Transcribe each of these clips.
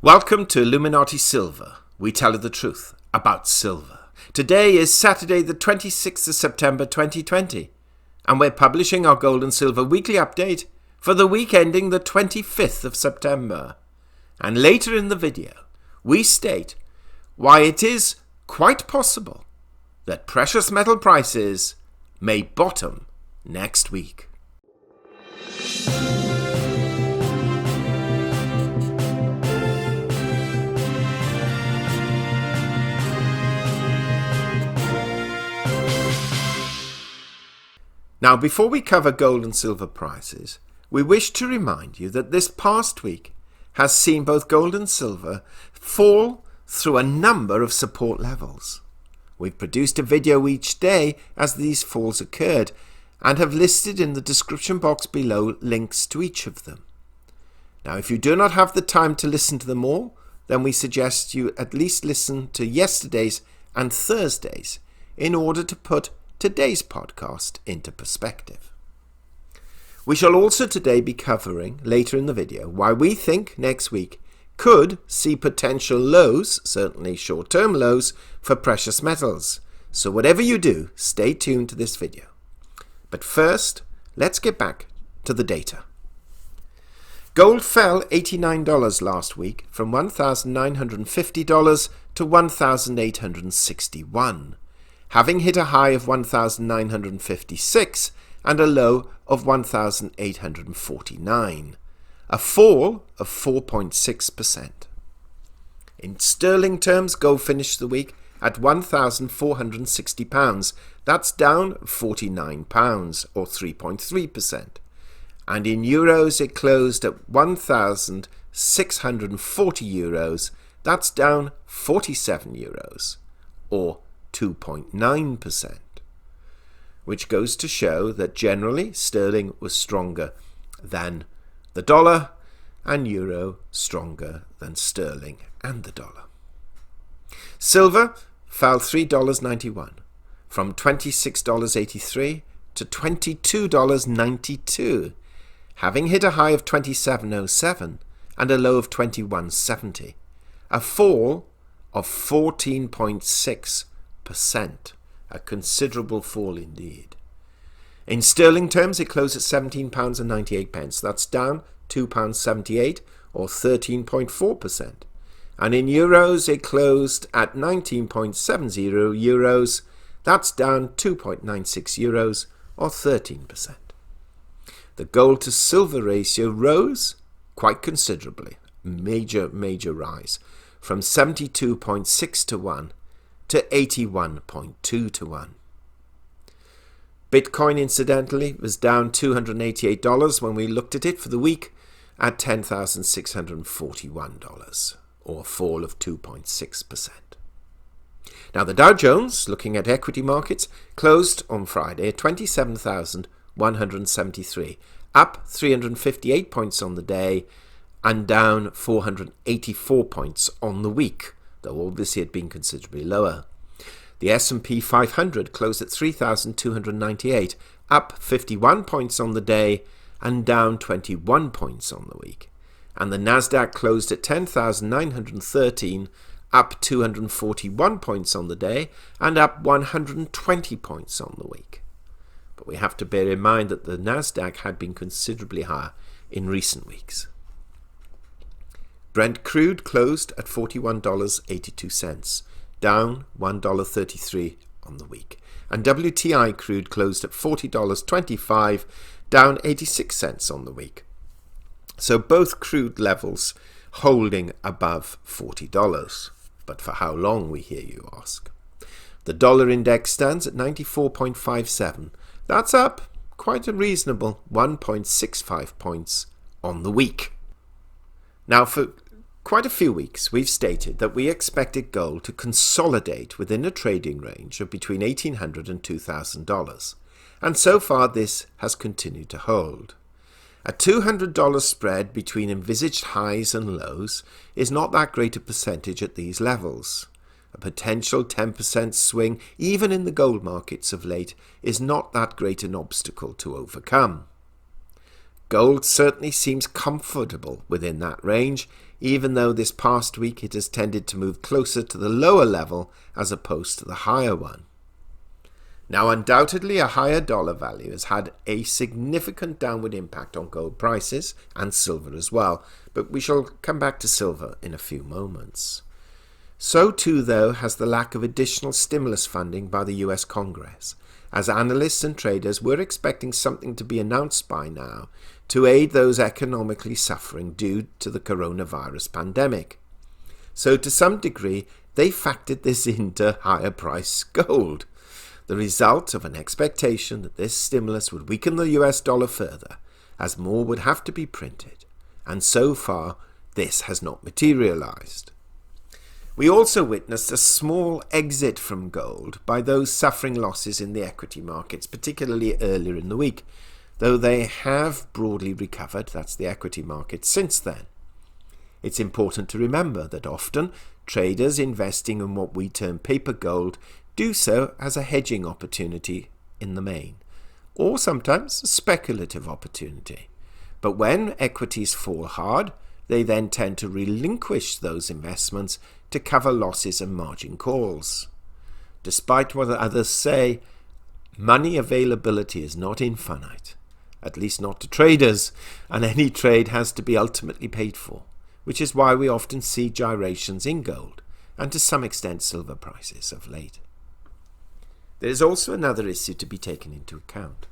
Welcome to Illuminati Silver. We tell you the truth about silver. Today is Saturday the 26th of September 2020 and we're publishing our gold and silver weekly update for the week ending the 25th of September. And later in the video we state why it is quite possible that precious metal prices may bottom next week. Now, before we cover gold and silver prices, we wish to remind you that this past week has seen both gold and silver fall through a number of support levels. We've produced a video each day as these falls occurred and have listed in the description box below links to each of them. Now, if you do not have the time to listen to them all, then we suggest you at least listen to yesterday's and Thursday's in order to put today's podcast into perspective. We shall also today be covering, later in the video, why we think next week could see potential lows, certainly short-term lows, for precious metals. So whatever you do, stay tuned to this video. But first, let's get back to the data. Gold fell $89 last week from $1,950 to $1,861. having hit a high of 1,956 and a low of 1,849, a fall of 4.6%. In sterling terms, gold finished the week at £1,460. That's down £49 or 3.3%. And in euros, it closed at €1,640. That's down €47 or 2.9%, which goes to show that generally sterling was stronger than the dollar and euro stronger than sterling and the dollar. Silver fell $3.91 from $26.83 to $22.92, having hit a high of $27.07 and a low of $21.70, a fall of 14.6%. A considerable fall indeed. In sterling terms, it closed at £17.98. That's down £2.78 or 13.4%. And in euros, it closed at €19.70. That's down €2.96 or 13%. The gold to silver ratio rose quite considerably, major rise, from 72.6 to 1 to 81.2 to 1. Bitcoin, incidentally, was down $288 when we looked at it for the week at $10,641, or a fall of 2.6%. Now, the Dow Jones, looking at equity markets, closed on Friday at 27,173, up 358 points on the day and down 484 points on the week, though obviously it had been considerably lower. The S&P 500 closed at 3,298, up 51 points on the day and down 21 points on the week. And the Nasdaq closed at 10,913, up 241 points on the day and up 120 points on the week. But we have to bear in mind that the Nasdaq had been considerably higher in recent weeks. Brent crude closed at $41.82, down $1.33 on the week. And WTI crude closed at $40.25, down 86 cents on the week. So both crude levels holding above $40. But for how long, we hear you ask. The dollar index stands at 94.57. That's up quite a reasonable 1.65 points on the week. Now, for quite a few weeks, we've stated that we expected gold to consolidate within a trading range of between $1,800 and $2,000, and so far this has continued to hold. A $200 spread between envisaged highs and lows is not that great a percentage at these levels. A potential 10% swing, even in the gold markets of late, is not that great an obstacle to overcome. Gold certainly seems comfortable within that range, even though this past week it has tended to move closer to the lower level as opposed to the higher one. Now, undoubtedly, a higher dollar value has had a significant downward impact on gold prices and silver as well, but we shall come back to silver in a few moments. So too, though, has the lack of additional stimulus funding by the US Congress, as analysts and traders were expecting something to be announced by now to aid those economically suffering due to the coronavirus pandemic. So to some degree, they factored this into higher price gold, the result of an expectation that this stimulus would weaken the US dollar further, as more would have to be printed, and so far this has not materialized. We also witnessed a small exit from gold by those suffering losses in the equity markets, particularly earlier in the week, though they have broadly recovered, that's the equity market, since then. It's important to remember that often traders investing in what we term paper gold do so as a hedging opportunity in the main, or sometimes a speculative opportunity. But when equities fall hard, they then tend to relinquish those investments to cover losses and margin calls. Despite what others say, money availability is not infinite, at least not to traders, and any trade has to be ultimately paid for, which is why we often see gyrations in gold and to some extent silver prices of late. There is also another issue to be taken into account.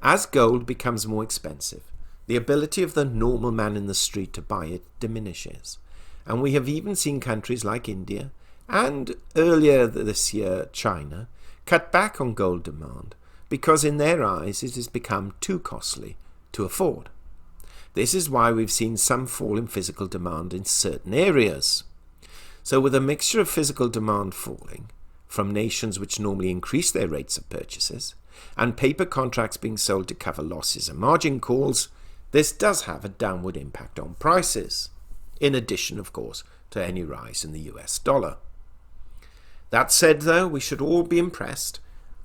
As gold becomes more expensive, the ability of the normal man in the street to buy it diminishes. And we have even seen countries like India and earlier this year China cut back on gold demand because in their eyes it has become too costly to afford. This is why we've seen some fall in physical demand in certain areas. So with a mixture of physical demand falling from nations which normally increase their rates of purchases and paper contracts being sold to cover losses and margin calls, this does have a downward impact on prices, in addition, of course, to any rise in the US dollar. That said, though, we should all be impressed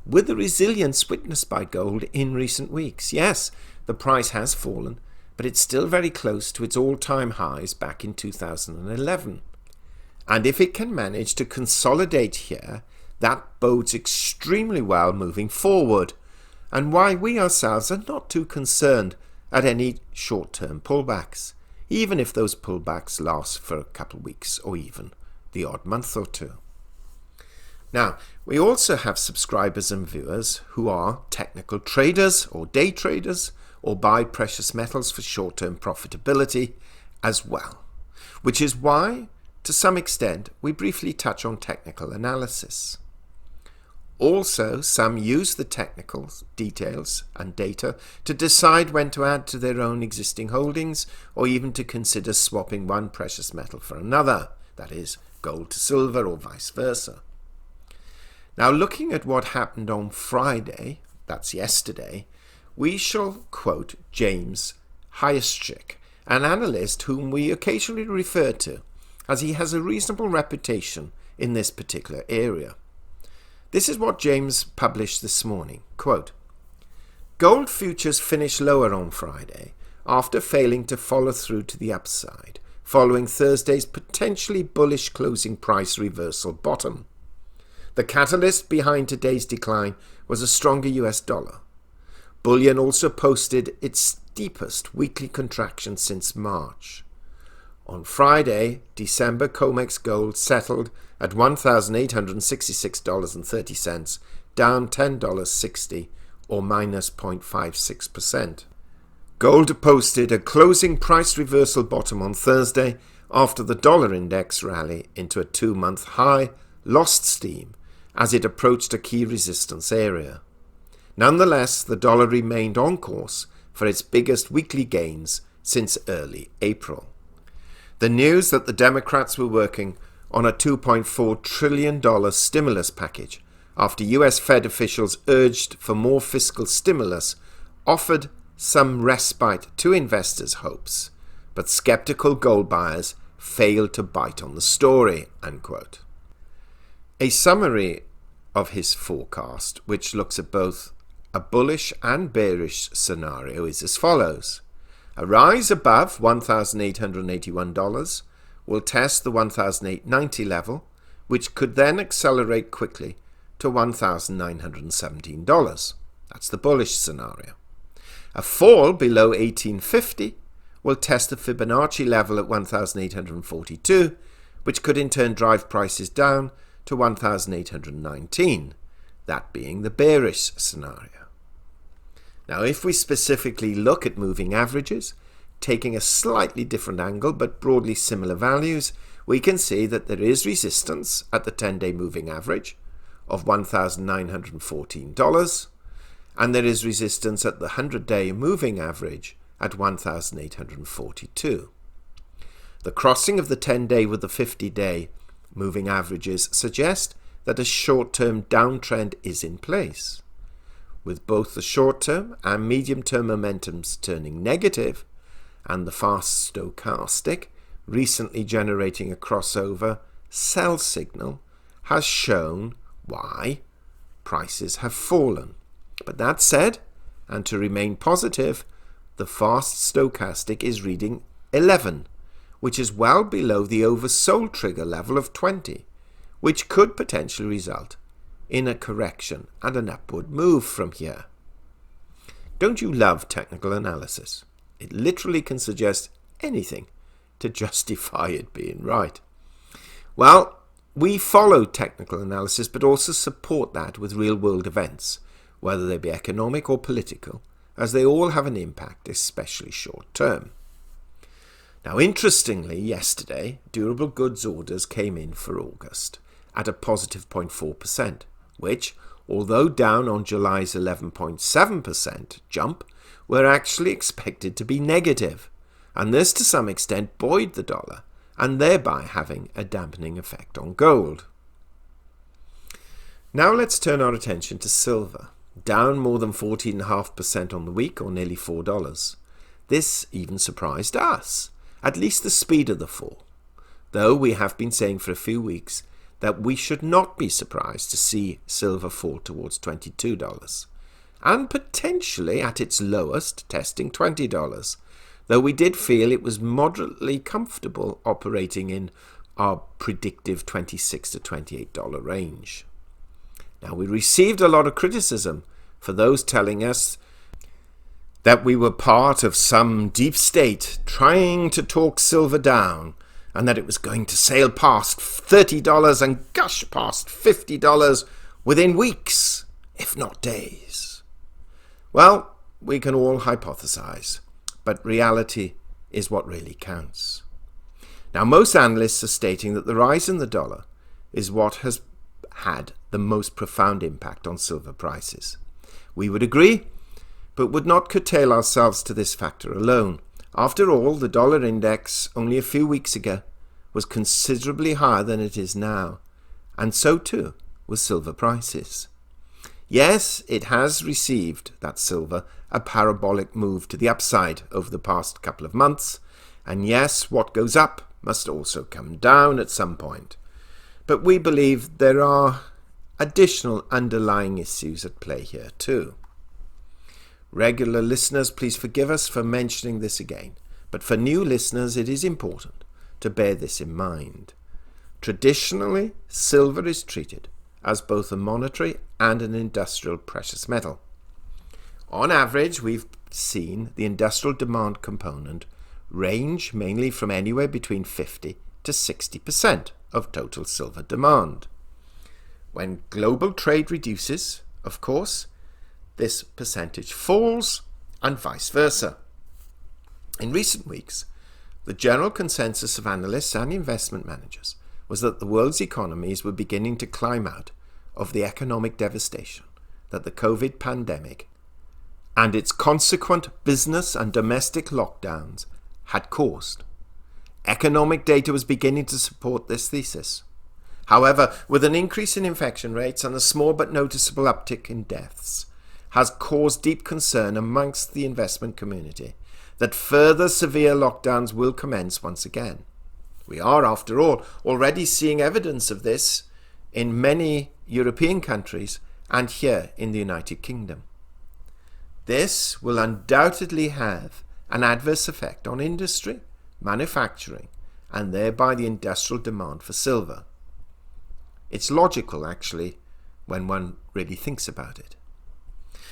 with the resilience witnessed by gold in recent weeks. Yes, the price has fallen, but it's still very close to its all-time highs back in 2011. And if it can manage to consolidate here, that bodes extremely well moving forward, and why we ourselves are not too concerned at any short-term pullbacks, even if those pullbacks last for a couple of weeks or even the odd month or two. Now, we also have subscribers and viewers who are technical traders or day traders or buy precious metals for short-term profitability as well, which is why, to some extent, we briefly touch on technical analysis. Also, some use the technical details and data to decide when to add to their own existing holdings or even to consider swapping one precious metal for another, that is, gold to silver or vice versa. Now, looking at what happened on Friday, that's yesterday, we shall quote James Hystrich, an analyst whom we occasionally refer to, as he has a reasonable reputation in this particular area. This is what James published this morning. Quote, "Gold futures finished lower on Friday after failing to follow through to the upside, following Thursday's potentially bullish closing price reversal bottom. The catalyst behind today's decline was a stronger US dollar. Bullion also posted its steepest weekly contraction since March. On Friday, December COMEX gold settled at $1,866.30, down $10.60 or minus 0.56%. Gold posted a closing price reversal bottom on Thursday after the dollar index rally into a 2-month high lost steam as it approached a key resistance area. Nonetheless, the dollar remained on course for its biggest weekly gains since early April. The news that the Democrats were working on a $2.4 trillion stimulus package after US Fed officials urged for more fiscal stimulus offered some respite to investors' hopes, but skeptical gold buyers failed to bite on the story." Unquote. A summary of his forecast, which looks at both a bullish and bearish scenario, is as follows. A rise above $1,881 will test the 1,890 level, which could then accelerate quickly to $1,917. That's the bullish scenario. A fall below 1850 will test the Fibonacci level at 1,842, which could in turn drive prices down to 1,819, that being the bearish scenario. Now, if we specifically look at moving averages, taking a slightly different angle but broadly similar values, we can see that there is resistance at the 10-day moving average of $1,914, and there is resistance at the 100-day moving average at 1,842. The crossing of the 10-day with the 50-day moving averages suggest that a short-term downtrend is in place, with both the short-term and medium-term momentums turning negative and the fast stochastic recently generating a crossover sell signal has shown why prices have fallen. But that said, and to remain positive, the fast stochastic is reading 11, which is well below the oversold trigger level of 20, which could potentially result in a correction and an upward move from here. Don't you love technical analysis? It literally can suggest anything to justify it being right. Well, we follow technical analysis, but also support that with real-world events, whether they be economic or political, as they all have an impact, especially short-term. Now, interestingly, yesterday, durable goods orders came in for August at a positive 0.4%, which, although down on July's 11.7% jump, were actually expected to be negative, and this to some extent buoyed the dollar, and thereby having a dampening effect on gold. Now let's turn our attention to silver, down more than 14.5% on the week, or nearly $4. This even surprised us, at least the speed of the fall, though we have been saying for a few weeks that we should not be surprised to see silver fall towards $22, and potentially at its lowest testing $20, though we did feel it was moderately comfortable operating in our predictive $26 to $28 range. Now, we received a lot of criticism for those telling us that we were part of some deep state trying to talk silver down, and that it was going to sail past $30 and gush past $50 within weeks, if not days. Well, we can all hypothesize, but reality is what really counts. Now, most analysts are stating that the rise in the dollar is what has had the most profound impact on silver prices. We would agree, but would not curtail ourselves to this factor alone. After all, the dollar index only a few weeks ago was considerably higher than it is now, and so too was silver prices. Yes, it has received, that silver, a parabolic move to the upside over the past couple of months, and yes, what goes up must also come down at some point. But we believe there are additional underlying issues at play here too. Regular listeners, please forgive us for mentioning this again, but for new listeners it is important to bear this in mind. Traditionally, silver is treated as both a monetary and an industrial precious metal. On average, we've seen the industrial demand component range mainly from anywhere between 50 to 60% of total silver demand. When global trade reduces, of course, this percentage falls, and vice versa. In recent weeks, the general consensus of analysts and investment managers was that the world's economies were beginning to climb out of the economic devastation that the COVID pandemic and its consequent business and domestic lockdowns had caused. Economic data was beginning to support this thesis. However, with an increase in infection rates and a small but noticeable uptick in deaths, has caused deep concern amongst the investment community that further severe lockdowns will commence once again. We are, after all, already seeing evidence of this in many European countries and here in the United Kingdom. This will undoubtedly have an adverse effect on industry, manufacturing, and thereby the industrial demand for silver. It's logical, actually, when one really thinks about it.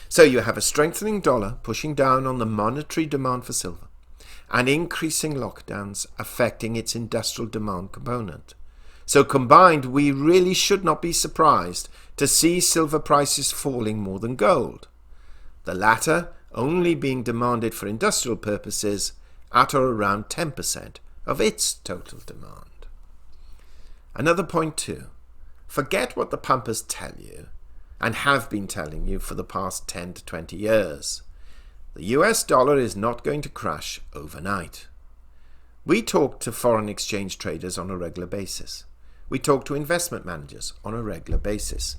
So you have a strengthening dollar pushing down on the monetary demand for silver, and increasing lockdowns affecting its industrial demand component. So combined, we really should not be surprised to see silver prices falling more than gold, the latter only being demanded for industrial purposes at or around 10% of its total demand. Another point too, forget what the pumpers tell you and have been telling you for the past 10 to 20 years. The US dollar is not going to crash overnight. We talk to foreign exchange traders on a regular basis. We talk to investment managers on a regular basis.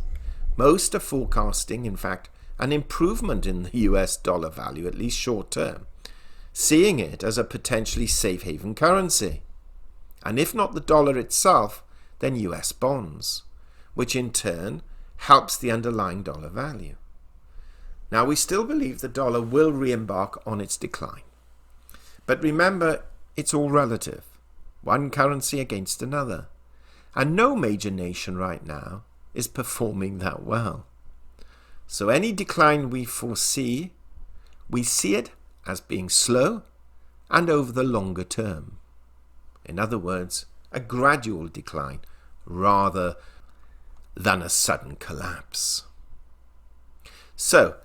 Most are forecasting, in fact, an improvement in the US dollar value, at least short term, seeing it as a potentially safe haven currency. And if not the dollar itself, then US bonds, which in turn helps the underlying dollar value. Now, we still believe the dollar will re-embark on its decline. But remember, it's all relative, one currency against another. And no major nation right now is performing that well. So any decline we foresee, we see it as being slow and over the longer term. In other words, a gradual decline rather than a sudden collapse. So,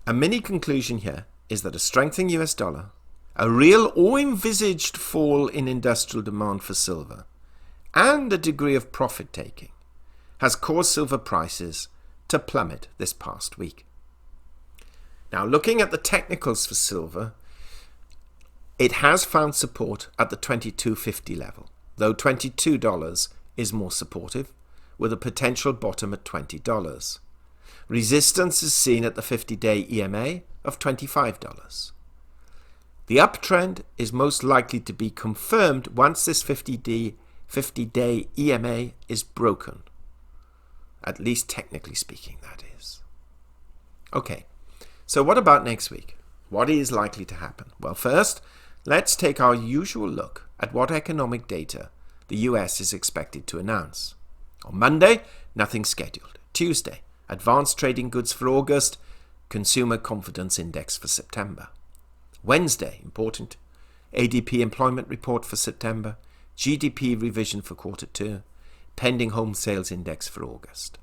a mini conclusion here is that a strengthening US dollar, a real or envisaged fall in industrial demand for silver, and a degree of profit taking has caused silver prices to plummet this past week. Now, looking at the technicals for silver, it has found support at the $22.50 level, though $22 is more supportive, with a potential bottom at $20. Resistance is seen at the 50-day EMA of $25. The uptrend is most likely to be confirmed once this 50-day EMA is broken. At least technically speaking, that is. Okay, so what about next week? What is likely to happen? Well, first, let's take our usual look at what economic data the US is expected to announce. On Monday, nothing scheduled. Tuesday, advanced trading goods for August, consumer confidence index for September. Wednesday, important, ADP employment report for September, GDP revision for quarter 2, pending home sales index for August.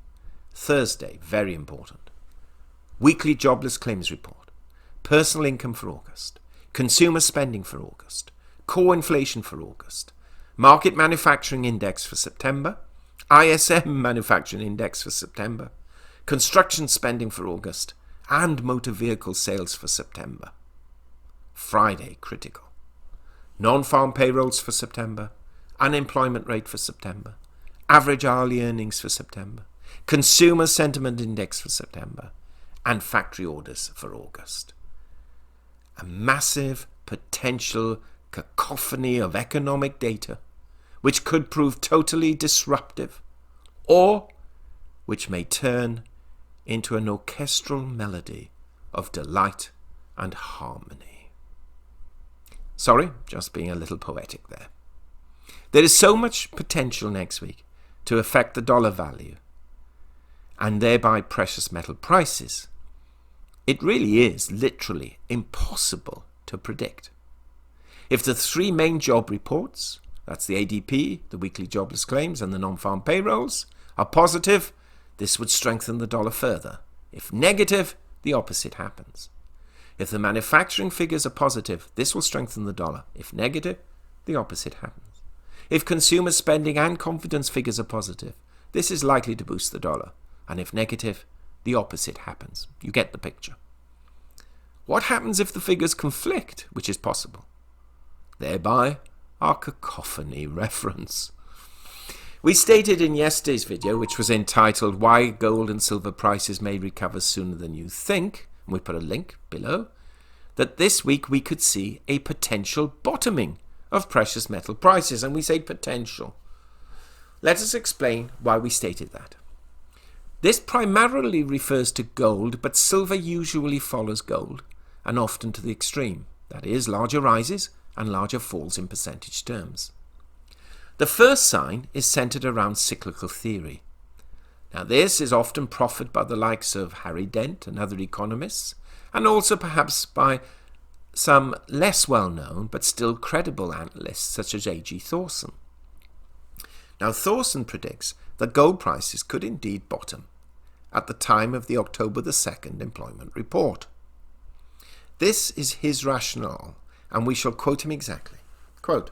Thursday, very important, weekly jobless claims report, personal income for August, consumer spending for August, core inflation for August, market manufacturing index for September, ISM manufacturing index for September, construction spending for August, and motor vehicle sales for September. Friday, critical. Non-farm payrolls for September, unemployment rate for September, average hourly earnings for September, consumer sentiment index for September, and factory orders for August. A massive potential cacophony of economic data which could prove totally disruptive, or which may turn into an orchestral melody of delight and harmony. Sorry, just being a little poetic there. There is so much potential next week to affect the dollar value and thereby precious metal prices. It really is literally impossible to predict. If the 3 main job reports, that's the ADP, the weekly jobless claims, and the non-farm payrolls, are positive, this would strengthen the dollar further. If negative, the opposite happens. If the manufacturing figures are positive, this will strengthen the dollar. If negative, the opposite happens. If consumer spending and confidence figures are positive, this is likely to boost the dollar. And if negative, the opposite happens. You get the picture. What happens if the figures conflict, which is possible? Thereby, our cacophony reference. We stated in yesterday's video, which was entitled Why Gold and Silver Prices May Recover Sooner Than You Think, and we put a link below, that this week we could see a potential bottoming of precious metal prices, and we say potential. Let us explain why we stated that. This primarily refers to gold, but silver usually follows gold, and often to the extreme. That is, larger rises and larger falls in percentage terms. The first sign is centered around cyclical theory. Now, this is often proffered by the likes of Harry Dent and other economists, and also perhaps by some less well-known but still credible analysts such as A.G. Thorson. Now, Thorson predicts that gold prices could indeed bottom at the time of the October the 2nd employment report. This is his rationale, and we shall quote him exactly. Quote,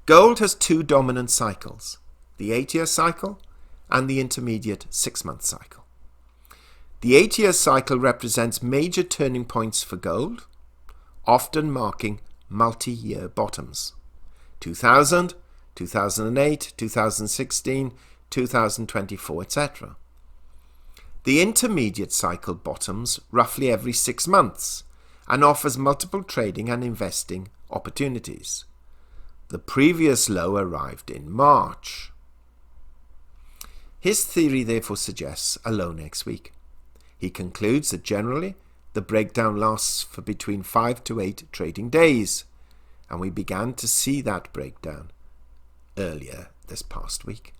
"Gold has two dominant cycles, the 8-year cycle and the intermediate 6-month cycle. The 8-year cycle represents major turning points for gold, often marking multi-year bottoms. 2000, 2008, 2016, 2024, etc. The intermediate cycle bottoms roughly every 6 months and offers multiple trading and investing opportunities. The previous low arrived in March." His theory therefore suggests a low next week. He concludes that generally the breakdown lasts for between 5 to 8 trading days, and we began to see that breakdown earlier this past week.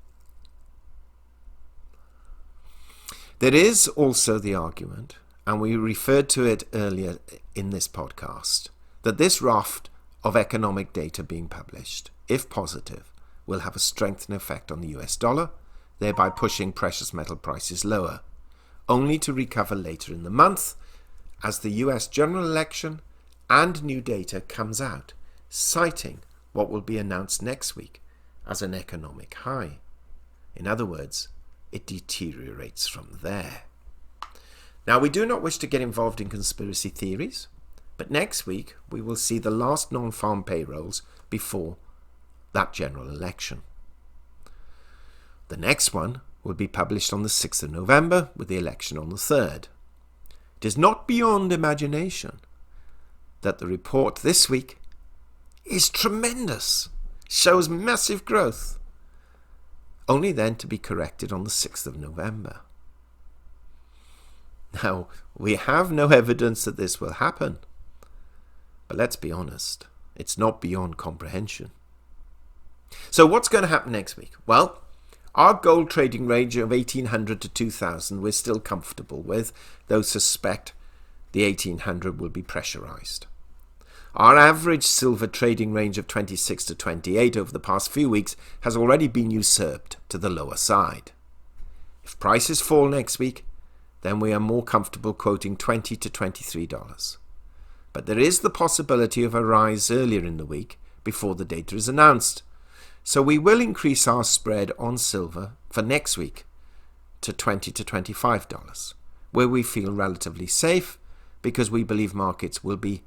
There is also the argument, and we referred to it earlier in this podcast, that this raft of economic data being published, if positive, will have a strengthening effect on the US dollar, thereby pushing precious metal prices lower, only to recover later in the month as the US general election and new data comes out, citing what will be announced next week as an economic high. In other words, it deteriorates from there. Now, we do not wish to get involved in conspiracy theories, but next week we will see the last non-farm payrolls before that general election. The next one will be published on the 6th of November, with the election on the 3rd. It is not beyond imagination that the report this week is tremendous, shows massive growth, only then to be corrected on the 6th of November. Now, we have no evidence that this will happen, but let's be honest, it's not beyond comprehension. So what's going to happen next week? Well, our gold trading range of 1800 to 2000 we're still comfortable with, though suspect the 1800 will be pressurized. Our average silver trading range of 26 to 28 over the past few weeks has already been usurped to the lower side. If prices fall next week, then we are more comfortable quoting $20 to $23. But there is the possibility of a rise earlier in the week before the data is announced. So we will increase our spread on silver for next week to $20 to $25, where we feel relatively safe because we believe markets will be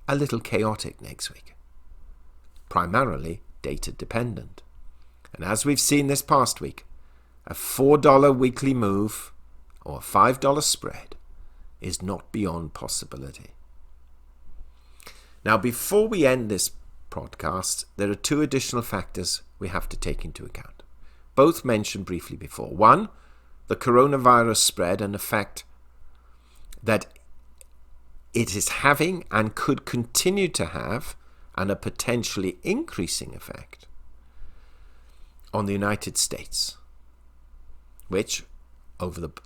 a little chaotic next week, primarily data dependent. And as we've seen this past week, a $4 weekly move or a $5 spread is not beyond possibility. Now, before we end this podcast, there are two additional factors we have to take into account, both mentioned briefly before. One, the coronavirus spread and effect that it is having and could continue to have, and a potentially increasing effect on the United States, which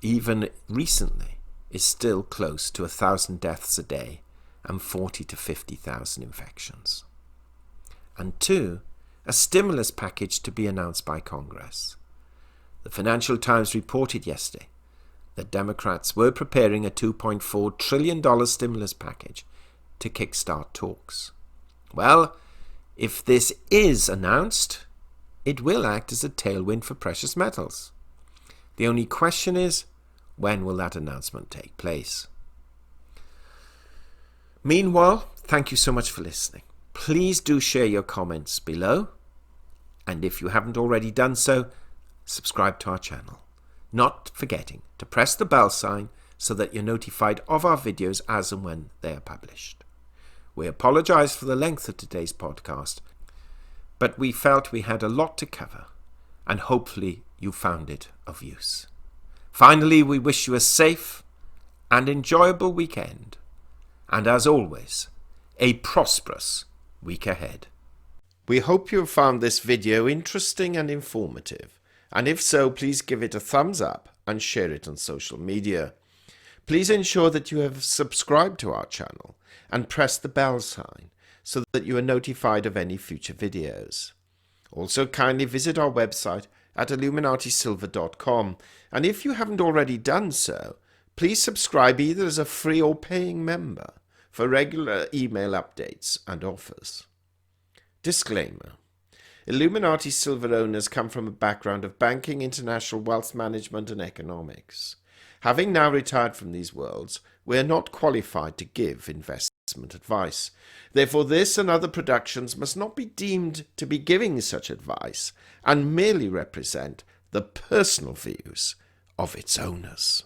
even recently is still close to 1,000 deaths a day and 40 to 50,000 infections. And two, a stimulus package to be announced by Congress. The Financial Times reported yesterday that Democrats were preparing a $2.4 trillion stimulus package to kickstart talks. Well, if this is announced, it will act as a tailwind for precious metals. The only question is, when will that announcement take place? Meanwhile, thank you so much for listening. Please do share your comments below, and if you haven't already done so, subscribe to our channel, not forgetting to press the bell sign so that you're notified of our videos as and when they are published. We apologize for the length of today's podcast, but we felt we had a lot to cover, and hopefully you found it of use. Finally, we wish you a safe and enjoyable weekend, and as always, a prosperous week ahead. We hope you have found this video interesting and informative, and if so, please give it a thumbs up and share it on social media. Please ensure that you have subscribed to our channel and press the bell sign so that you are notified of any future videos. Also, kindly visit our website at illuminatisilver.com, and if you haven't already done so, please subscribe either as a free or paying member for regular email updates and offers. Disclaimer: Illuminati Silver owners come from a background of banking, international wealth management, and economics. Having now retired from these worlds, we are not qualified to give investment advice. Therefore, this and other productions must not be deemed to be giving such advice and merely represent the personal views of its owners.